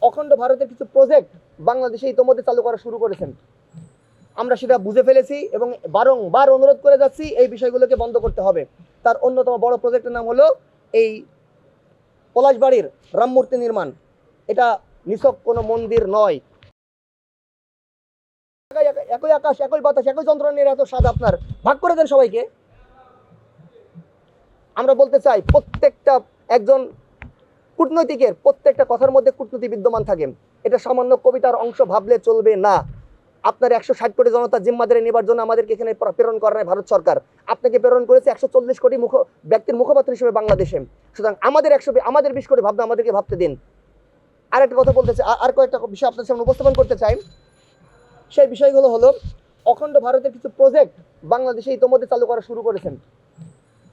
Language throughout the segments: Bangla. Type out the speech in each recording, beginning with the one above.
অখণ্ড ভারতের কিছু প্রজেক্ট বাংলাদেশে ইতোমধ্যে চালু করা শুরু করেছেন। আমরা সেটা বুঝে ফেলেছি এবং বারংবার অনুরোধ করে যাচ্ছি এই বিষয়গুলোকে বন্ধ করতে হবে। তার অন্যতম বড় প্রজেক্টের নাম হলো এই পলাশবাড়ির রাম মূর্তি নির্মাণ। এটা নিছক কোনো মন্দির নয়। একই আকাশ, একই বাতাস, একই যন্ত্রণের এত স্বাদ আপনার, ভাগ করে দেন সবাইকে। আমরা বলতে চাই প্রত্যেকটা একজন কূটনৈতিকের প্রত্যেকটা কথার মধ্যে কূটনীতি বিদ্যমান থাকে। এটা সামান্য কবিতার অংশ ভাবলে চলবে না। আপনার 160 কোটি জনতা জিম্মাদারি নেবার জন্য আমাদেরকে এখানে প্রেরণ করা নাই ভারত সরকার। আপনাকে প্রেরণ করেছে 140 কোটি ব্যক্তির মুখপাত্র হিসেবে বাংলাদেশে। সুতরাং আমাদের 20 কোটি ভাবনা আমাদেরকে ভাবতে দিন। আর একটা কথা বলতে চাই, আর কয়েকটা বিষয় আপনাদের সামনে উপস্থাপন করতে চাই। সেই বিষয়গুলো হলো অখণ্ড ভারতের কিছু প্রজেক্ট বাংলাদেশে ইতোমধ্যে চালু করা শুরু করেছেন।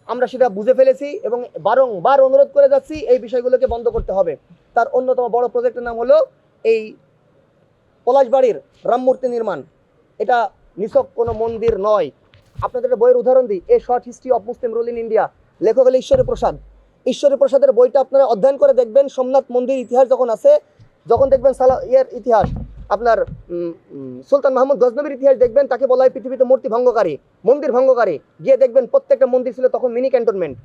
আমরা সেটা বুঝে ফেলেছি এবং বারংবার অনুরোধ করে যাচ্ছি এই বিষয়গুলোকে বন্ধ করতে হবে। তার অন্যতম বড় প্রজেক্টের নাম হলো এই পলাশবাড়ির রাম মূর্তি নির্মাণ। এটা নিছক কোনো মন্দির নয়। আপনাদের বইয়ের উদাহরণ দিই, এ short history of Muslim rule in India, লেখক হলো ঈশ্বরী প্রসাদ। ঈশ্বরী প্রসাদের বইটা আপনারা অধ্যয়ন করে দেখবেন। সোমনাথ মন্দির ইতিহাস যখন আছে, যখন দেখবেন ইতিহাস, আপনার সুলতান মাহমুদ গজনবীর ইতিহাস দেখবেন, তাকে বলা হয় পৃথিবীতে মূর্তি ভঙ্গকারী, মন্দির ভঙ্গকারী। গিয়ে দেখবেন প্রত্যেকটা মন্দির ছিল তখন মিনি ক্যান্টনমেন্ট।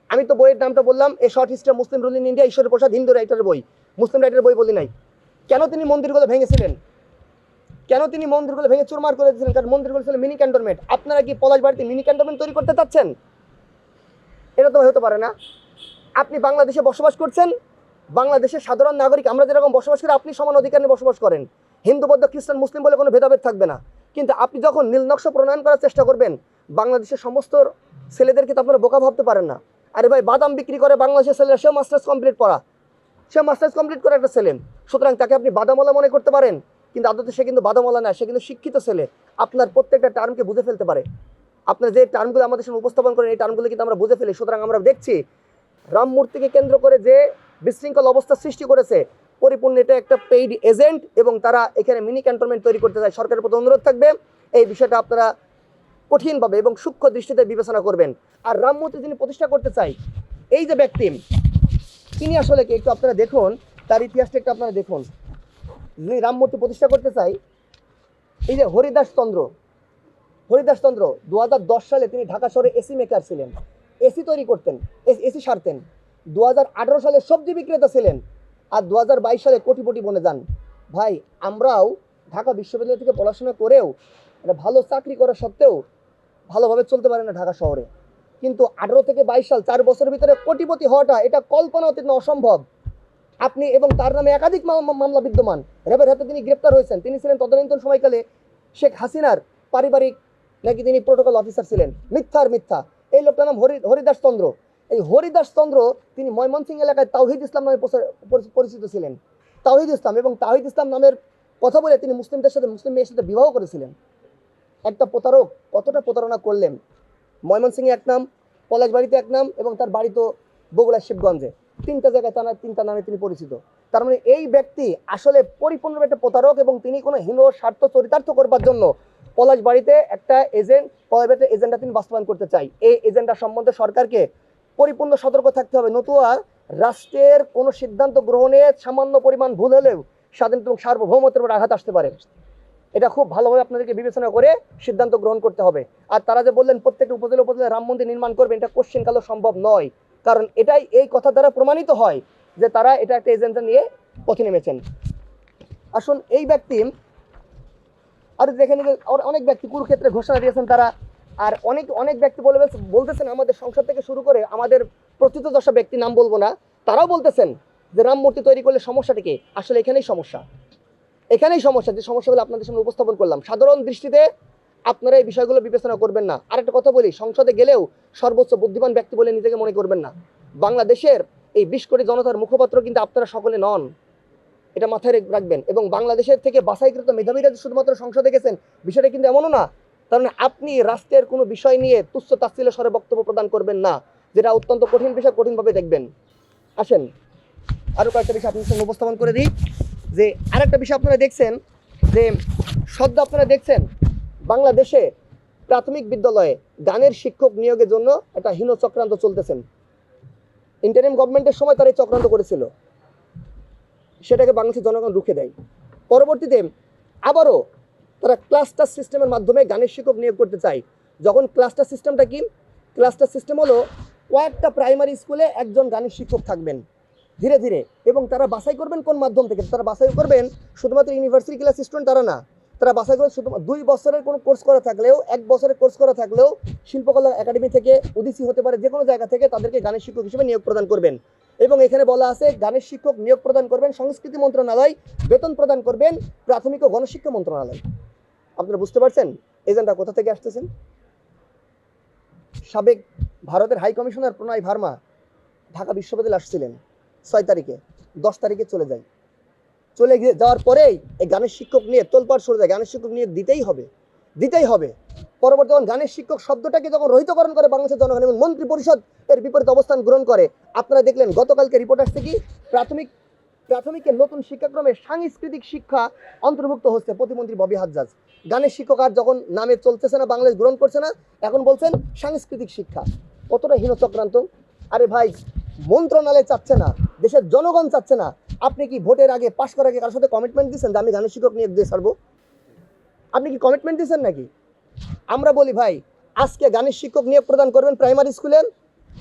আমি তো বইয়ের নামটা বললাম a short history of Muslim rule in India, Ishwari Prasad Hindu রাইটারের বই, মুসলিম রাইটারের বই বলি নাই। কেন তিনি মন্দিরগুলো ভেঙেছিলেন, কেন তিনি মন্দিরগুলো ভেঙে চুরমার করে দিয়েছিলেন? কারণ মন্দিরগুলো ছিল মিনি ক্যান্টনমেন্ট। আপনারা কি পলাশবাড়িতে মিনি ক্যান্টনমেন্ট তৈরি করতে চাচ্ছেন? এটা তো হতে পারে না। আপনি বাংলাদেশে বসবাস করছেন, বাংলাদেশের সাধারণ নাগরিক আমরা যেরকম বসবাস করি আপনি সমান অধিকার নিয়ে বসবাস করেন। হিন্দু, বৌদ্ধ, খ্রিস্টান, মুসলিম বলে কোনো ভেদাভেদ থাকবে না। কিন্তু আপনি যখন নীলনকশা প্রণয়ন করার চেষ্টা করবেন, বাংলাদেশের সমস্ত ছেলেদেরকে তো আপনারা বোকা ভাবতে পারেন না। আরে ভাই, বাদাম বিক্রি করে বাংলাদেশের ছেলেরা, সেও মাস্টার্স কমপ্লিট করা, সে মাস্টার্স কমপ্লিট করে একটা ছেলে। সুতরাং তাকে আপনি বাদামওয়ালা মনে করতে পারেন, কিন্তু আদতে সে কিন্তু বাদামওয়ালা না, সে কিন্তু শিক্ষিত ছেলে। আপনার প্রত্যেকটা টার্মকে বুঝে ফেলতে পারে। আপনার যে টার্মগুলো আমাদের সামনে উপস্থাপন করেন এই টার্মগুলো কিন্তু আমরা বুঝে ফেলি। সুতরাং আমরা দেখছি রাম মূর্তিকে কেন্দ্র করে যে বিশৃঙ্খল অবস্থা সৃষ্টি করেছে, পরিপূর্ণ এটা একটা পেইড এজেন্ট এবং তারা এখানে মিনি ক্যান্টনমেন্ট তৈরি করতে চায়। সরকারের প্রতি অনুরোধ থাকবে এই বিষয়টা আপনারা কঠিনভাবে এবং সূক্ষ্ম দৃষ্টিতে বিবেচনা করবেন। আর রাম মূর্তি যিনি প্রতিষ্ঠা করতে চাই, এই যে ব্যক্তি, তিনি আসলে কি একটু আপনারা দেখুন, তার ইতিহাসটা একটু আপনারা দেখুন। যিনি রাম মূর্তি প্রতিষ্ঠা করতে চাই, এই যে হরিদাস চন্দ্র 2010 সালে তিনি ঢাকা শহরে এসি মেকার ছিলেন, এসি তৈরি করতেন, এসি সারতেন। 2018 সালে সবজি বিক্রেতা ছিলেন, আর 2022 সালে কোটিপতি বনে যান। ভাই, আমরাও ঢাকা বিশ্ববিদ্যালয় থেকে পড়াশোনা করেও একটা ভালো চাকরি করা সত্ত্বেও ভালোভাবে চলতে পারে না ঢাকা শহরে। কিন্তু 18 থেকে 22 সাল 4 বছরের ভিতরে কোটিপতি হওয়াটা এটা কল্পনা অতীত অসম্ভব। আপনি এবং তার নামে একাধিক মামলা বিদ্যমান, র্যাবের হাতে তিনি গ্রেপ্তার হয়েছেন। তিনি ছিলেন তদানীন্তন সময়কালে শেখ হাসিনার পারিবারিক নাকি তিনি প্রোটোকল অফিসার ছিলেন। মিথ্যার মিথ্যা। এই লোকটার নাম হরিদাস চন্দ্র। এই হরিদাস চন্দ্র তিনি ময়মনসিংহ এলাকায় তাওহিদ ইসলাম নামে পরিচিত ছিলেন। তাওহিদ ইসলাম, এবং তাওহিদ ইসলাম নামের কথা বলে তিনি মুসলিম মেয়ের সাথে বিবাহ করেছিলেন। একটা প্রতারক কতটা প্রতারণা করলেন। ময়মনসিংহে এক নাম, পলাশবাড়িতে এক নাম, এবং তার বাড়ি তো বগুড়া শিবগঞ্জে। 3টা জায়গায় তিনটা নামে তিনি পরিচিত। তার মানে এই ব্যক্তি আসলে পরিপূর্ণভাবে একটা প্রতারক, এবং তিনি কোনো হীন স্বার্থ চরিতার্থ করবার জন্য পলাশবাড়িতে একটা এজেন্ডা তিনি বাস্তবায়ন করতে চাই। এই এজেন্ডা সম্বন্ধে সরকারকে পরিপূর্ণ সতর্ক থাকতে হবে, নতুবা রাষ্ট্রের কোনো সিদ্ধান্ত গ্রহণে সামান্য পরিমাণ ভুল হলেও স্বাধীনতা এবং সার্বভৌমত্বের উপর আঘাত আসতে পারে। এটা খুব ভালোভাবে আপনাদেরকে বিবেচনা করে সিদ্ধান্ত গ্রহণ করতে হবে। আর তারা যে বললেন প্রত্যেকটা উপজেলা রাম মন্দির নির্মাণ করবে, এটা কোশ্চেনকালও সম্ভব নয়। কারণ এটাই এই কথা দ্বারা প্রমাণিত হয় যে তারা এটা একটা এজেন্ডা নিয়ে পথে নেমেছেন। আসুন, এই ব্যক্তি আর যেখানে অনেক ব্যক্তি কুরুক্ষেত্রে ঘোষণা দিয়েছেন তারা, আর অনেক ব্যক্তি বলতেছেন আমাদের সংসদ থেকে শুরু করে আমাদের প্রথিতযশা ব্যক্তি, নাম বলবো না, তারাও বলতেছেন যে রাম মূর্তি তৈরি করলে সমস্যাটা কি। আসলে এখানেই সমস্যা, যে সমস্যাগুলো আপনাদের সামনে উপস্থাপন করলাম। সাধারণ দৃষ্টিতে আপনারা এই বিষয়গুলো বিবেচনা করবেন না। আর একটা কথা বলি, সংসদে গেলেও সর্বোচ্চ বুদ্ধিমান ব্যক্তি বলে নিজেকে মনে করবেন না। বাংলাদেশের এই 20 কোটি জনতার মুখপাত্র কিন্তু আপনারা সকলে নন, এটা মাথায় রাখবেন। এবং বাংলাদেশের থেকে বাছাইকৃত মেধাবীরা শুধুমাত্র সংসদে গেছেন, বিষয়টা কিন্তু এমনও না। কারণ আপনি রাষ্ট্রের কোনো বিষয় নিয়ে তুচ্ছ তাচ্ছিল্য স্বরে বক্তব্য প্রদান করবেন না, যেটা অত্যন্ত কঠিন বিষয়, কঠিনভাবে দেখবেন। আসেন আরও কয়েকটা বিষয় আপনার সঙ্গে উপস্থাপন করে দিই। যে আরেকটা বিষয় আপনারা দেখছেন, যে সদ্য আপনারা দেখছেন বাংলাদেশে প্রাথমিক বিদ্যালয়ে গানের শিক্ষক নিয়োগের জন্য একটা হীন চক্রান্ত চলতেছেন। ইন্টারিম গভর্নমেন্টের সময় তারা এই চক্রান্ত করেছিল। সেটাকে বাংলাদেশের জনগণ রুখে দেয়। পরবর্তীতে আবারও তারা ক্লাস্টার সিস্টেমের মাধ্যমে গানের শিক্ষক নিয়োগ করতে চায়। যখন ক্লাস্টার সিস্টেমটা কি? ক্লাস্টার সিস্টেম হলো কয়েকটা প্রাইমারি স্কুলে একজন গানের শিক্ষক থাকবেন ধীরে ধীরে, এবং তারা বাছাই করবেন কোন মাধ্যম থেকে। তারা বাছাই করবেন শুধুমাত্র ইউনিভার্সিটি ক্লাস স্টুডেন্ট তারা না, তারা বাছাই করবেন শুধু 2 বছরের কোনো কোর্স করা থাকলেও, 1 বছরের কোর্স করা থাকলেও শিল্পকলা একাডেমি থেকে, উদিসি হতে পারে, যে কোনো জায়গা থেকে তাদেরকে গানের শিক্ষক হিসেবে নিয়োগ প্রদান করবেন। এবং এখানে বলা আছে গানের শিক্ষক নিয়োগ প্রদান করবেন সংস্কৃতি মন্ত্রণালয়, বেতন প্রদান করবেন প্রাথমিক ও গণশিক্ষা মন্ত্রণালয়। আপনারা বুঝতে পারছেন এজেন্ডা কোথা থেকে আসতেছেন? সাবেক ভারতের হাই কমিশনার প্রণয় ভার্মা ঢাকা বিশ্ববিদ্যালয়ে আসছিলেন 6 তারিখে, 10 তারিখে চলে যায়। চলে গিয়ে যাওয়ার পরেই এই গানের শিক্ষক নিয়ে তোলপাড় শুরু যায়। গানের শিক্ষক নিয়ে দিতেই হবে। পরবর্তী যখন গানের শিক্ষক শব্দটাকে যখন রহিতকরণ করে বাংলাদেশের জনগণ এবং মন্ত্রী পরিষদ এর বিপরীত অবস্থান গ্রহণ করে, আপনারা দেখলেন গতকালকে রিপোর্ট আসছে কি প্রাথমিকের নতুন শিক্ষাক্রমে সাংস্কৃতিক শিক্ষা অন্তর্ভুক্ত হচ্ছে। প্রতিমন্ত্রী ববি হাজ্জাজ গানের শিক্ষক আর যখন নামে চলতেছে না, বাংলাদেশ গ্রহণ করছে না, এখন বলছেন সাংস্কৃতিক শিক্ষা। কতটা হীন চক্রান্ত! আরে ভাই, মন্ত্রণালয় চাচ্ছে না, দেশের জনগণ চাচ্ছে না। আপনি কি ভোটের আগে, পাশ করার আগে কারোর সাথে কমিটমেন্ট দিচ্ছেন যে আমি গানের শিক্ষক নিয়োগ দিয়ে ছাড়বো? আপনি কি কমিটমেন্ট দিচ্ছেন নাকি? আমরা বলি ভাই, আজকে গানের শিক্ষক নিয়োগ প্রদান করবেন প্রাইমারি স্কুলে,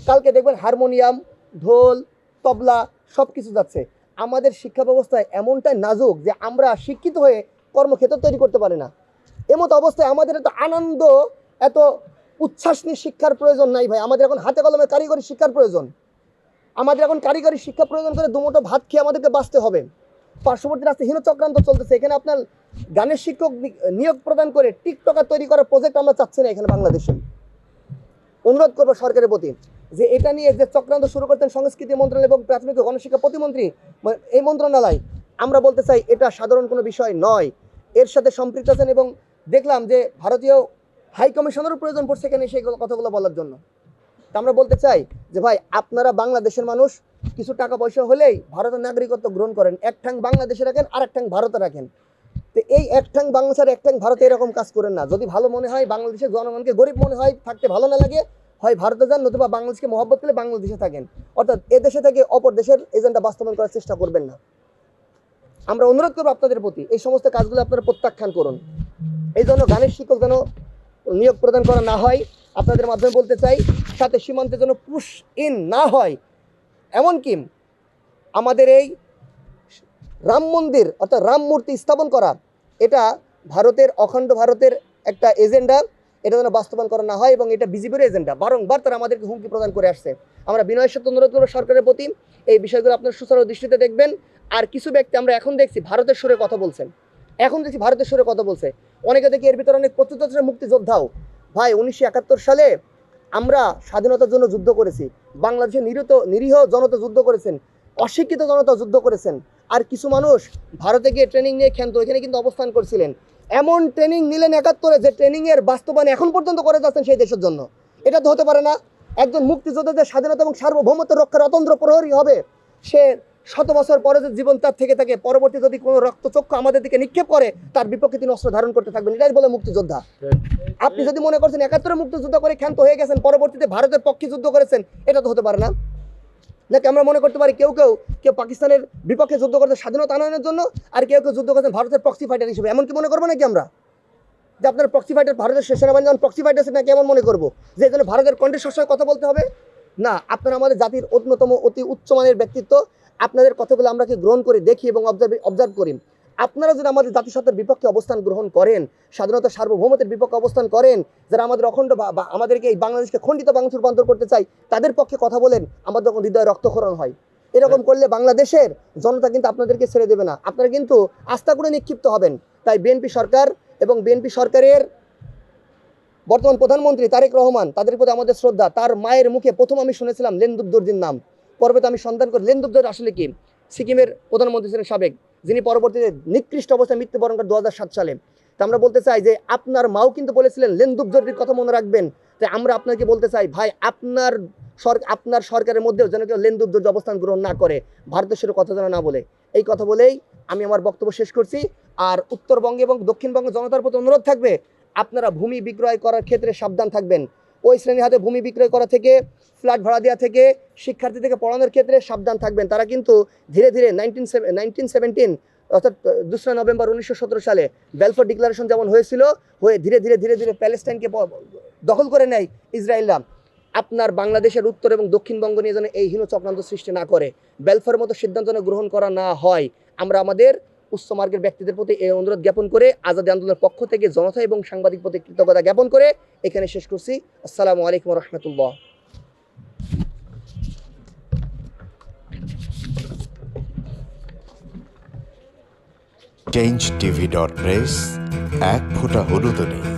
কালকে দেখবেন হারমোনিয়াম, ঢোল, তবলা সব কিছু যাচ্ছে। আমাদের শিক্ষা ব্যবস্থায় এমনটাই নাজুক যে আমরা শিক্ষিত হয়ে কর্মক্ষেত্র তৈরি করতে পারি না। এমতো অবস্থায় আমাদের এত আনন্দ, এত উচ্ছ্বাস নিয়ে শিক্ষার প্রয়োজন নাই ভাই। আমাদের এখন হাতে কলমে কারিগরি শিক্ষার প্রয়োজন। আমাদের এখন কারিগরি শিক্ষা প্রয়োজন করে দুমুঠো ভাত খেয়ে আমাদেরকে বাঁচতে হবে। পার্শ্ববর্তী রাস্তায় হীন চক্রান্ত চলতেছে। এখানে আপনার গানের শিক্ষক নিয়োগ প্রদান করে টিকটকার তৈরি করার প্রজেক্ট আমরা চাচ্ছি না এখানে বাংলাদেশে। অনুরোধ করবো সরকারের প্রতি যে এটা নিয়ে যে চক্রান্ত শুরু করতেন সংস্কৃতি মন্ত্রণালয় এবং প্রাথমিক ও গণশিক্ষা প্রতিমন্ত্রী, এই মন্ত্রণালয়, আমরা বলতে চাই এটা সাধারণ কোনো বিষয় নয়। এর সাথে সম্পৃক্ত আছেন এবং দেখলাম যে ভারতীয় হাই কমিশনেরও প্রয়োজন পড়ছে এখানে সেই কথাগুলো বলার জন্য। তা আমরা বলতে চাই যে ভাই, আপনারা বাংলাদেশের মানুষ, কিছু টাকা পয়সা হলেই ভারতের নাগরিকত্ব গ্রহণ করেন, এক ঠাং বাংলাদেশে রাখেন আর এক ঠাং ভারতে রাখেন। তো এই এক ঠাং বাংলাদেশ আর এক ঠাং ভারতে এরকম কাজ করেন না। যদি ভালো মনে হয়, বাংলাদেশের জনগণকে গরিব মনে হয়, থাকতে ভালো না লাগে, হয় ভারতে যান, নতুবা বাংলাদেশকে মহব্বত করলে বাংলাদেশে থাকেন। অর্থাৎ এ দেশে থেকে অপর দেশের এজেন্ডা বাস্তবায়ন করার চেষ্টা করবেন না। আমরা অনুরোধ করবো আপনাদের প্রতি এই সমস্ত কাজগুলো আপনারা প্রত্যাখ্যান করুন। এই জন্য গানের শিক্ষক যেন নিয়োগ প্রদান করা না হয়, আপনাদের মাধ্যমে বলতে চাই। সাথে সীমান্তে যেন পুশ ইন না হয়। এমনকি আমাদের এই রাম মন্দির অর্থাৎ রাম মূর্তি স্থাপন করা, এটা ভারতের, অখণ্ড ভারতের একটা এজেন্ডা, এটা যেন বাস্তবায়ন করা না হয় এবং এটা বিজেপির এজেন্ডা। বারংবার তারা আমাদেরকে হুমকি প্রদান করে আসছে। আমরা বিনয়ের সাথে অনুরোধ করবো সরকারের প্রতি এই বিষয়গুলো আপনার সুচারু দৃষ্টিতে দেখবেন। আর কিছু ব্যক্তি আমরা এখন দেখছি ভারতের সুরে কথা বলছেন, অনেকে দেখি এর ভিতরে অনেক প্রত্যুত্তর মুক্তিযোদ্ধাও। ভাই, 1971 সালে আমরা স্বাধীনতার জন্য যুদ্ধ করেছি, বাংলাদেশের নিরীহ জনতা যুদ্ধ করেছেন, অশিক্ষিত জনতা যুদ্ধ করেছেন। আর কিছু মানুষ ভারতে গিয়ে ট্রেনিং নিয়ে ক্ষান্ত এখানে কিন্তু অবস্থান করছিলেন। এমন ট্রেনিং নিলেন 71-এ যে ট্রেনিংয়ের বাস্তবায়ন এখন পর্যন্ত করে যাচ্ছেন সেই দেশের জন্য। এটা তো হতে পারে না। একজন মুক্তিযোদ্ধা যে স্বাধীনতা এবং সার্বভৌমত্ব রক্ষার অতন্ত্র প্রহরী হবে, সে 100 বছর পরে যে জীবন তার থেকে থাকে, পরবর্তী যদি কোনো রক্তচক্ষু আমাদের দিকে নিক্ষেপ করে, তার বিপক্ষে তিনি অস্ত্র ধারণ করতে থাকবেন। এটাই বলে মুক্তিযোদ্ধা। আপনি যদি মনে করছেন 71-এ মুক্তিযুদ্ধ করে ক্ষান্ত হয়ে গেছেন, পরবর্তীতে ভারতের পক্ষে যুদ্ধ করেছেন, এটা তো হতে পারে না। নাকি আমরা মনে করতে পারি কেউ পাকিস্তানের বিপক্ষে যুদ্ধ করতে স্বাধীনতা আনয়নের জন্য, আর কেউ যুদ্ধ করছেন ভারতের প্রক্সি ফাইটার হিসেবে? এমন কি মনে করবো নাকি আমরা যে আপনার প্রক্সি ফাইটার, ভারতের সেনাবাহিনী যেমন প্রক্সি ফাইটার আছে নাকি এমন মনে করবো যে এই জন্য ভারতের কণ্ঠের সবসময় কথা বলতে হবে? না, আপনারা আমাদের জাতির অন্যতম অতি উচ্চমানের ব্যক্তিত্ব। আপনাদের কথাগুলো আমরা কি গ্রহণ করি, দেখি এবং অবজার্ভ করি। আপনারা যদি আমাদের জাতিসত্তার বিপক্ষে অবস্থান গ্রহণ করেন, স্বাধীনতা সার্বভৌমত্বের বিপক্ষে অবস্থান করেন, যারা আমাদের অখণ্ড বা আমাদেরকে এই বাংলাদেশকে খণ্ডিত বাংলাদেশে রূপান্তর করতে চাই, তাদের পক্ষে কথা বলেন, আমাদের যখন হৃদয়ে রক্তক্ষরণ হয়। এরকম করলে বাংলাদেশের জনতা কিন্তু আপনাদেরকে ছেড়ে দেবে না, আপনারা কিন্তু আস্থা করে নিক্ষিপ্ত হবেন। তাই বিএনপি সরকার এবং বিএনপি সরকারের বর্তমান প্রধানমন্ত্রী তারেক রহমান, তাদের প্রতি আমাদের শ্রদ্ধা। তার মায়ের মুখে প্রথম আমি শুনেছিলাম লেনদুব দর্জির নাম, পরবর্তীতে আমি সন্ধান করি লেনদুব দর্জি আসলে কি। সিকিমের প্রধানমন্ত্রী ছিলেন সাবেক, যিনি পরবর্তীতে নিকৃষ্ট অবস্থায় মৃত্যুবরণ করেন 2007 সালে। তা আমরা বলতে চাই যে আপনার মাও কিন্তু বলেছিলেন লেনদুব দর্জির কথা মনে রাখবেন। তাই আমরা আপনাকে বলতে চাই ভাই, আপনার সরকারের মধ্যেও যেন কেউ লেনদুব দর্জি অবস্থান গ্রহণ না করে, ভারতের সাথে কথা যেন না বলে। এই কথা বলেই আমি আমার বক্তব্য শেষ করছি। আর উত্তরবঙ্গে এবং দক্ষিণবঙ্গে জনতার প্রতি অনুরোধ থাকবে, আপনারা ভূমি বিক্রয় করার ক্ষেত্রে সাবধান থাকবেন। ওই শ্রেণীর হাতে ভূমি বিক্রয় করা থেকে, ফ্ল্যাট ভাড়া দেওয়া থেকে, শিক্ষার্থী থেকে পড়ানোর ক্ষেত্রে সাবধান থাকবেন। তারা কিন্তু ধীরে ধীরে 1917 অর্থাৎ 2 নভেম্বর 1917 সালে বেলফোর ডিক্লারেশন যেমন হয়েছিল, হয়ে ধীরে ধীরে প্যালেস্টাইনকে দখল করে নেয় ইসরায়েলরা। আপনার বাংলাদেশের উত্তর এবং দক্ষিণবঙ্গ নিয়ে যেন এই হীন চক্রান্ত সৃষ্টি না করে, বেলফোর মতো সিদ্ধান্ত যেন গ্রহণ করা না হয়, আমরা আমাদের উচ্চ মার্গের ব্যক্তিদের প্রতি এই অনুরোধ জ্ঞাপন করে, আজাদী আন্দোলনের পক্ষ থেকে জনতা এবং সাংবাদিক প্রতি কৃতজ্ঞতা জ্ঞাপন করে এখানে শেষ করছি। আসসালামু আলাইকুম রহমতুল্লাহ। changeTV.press, এক ফোঁটা হলুদ নেই।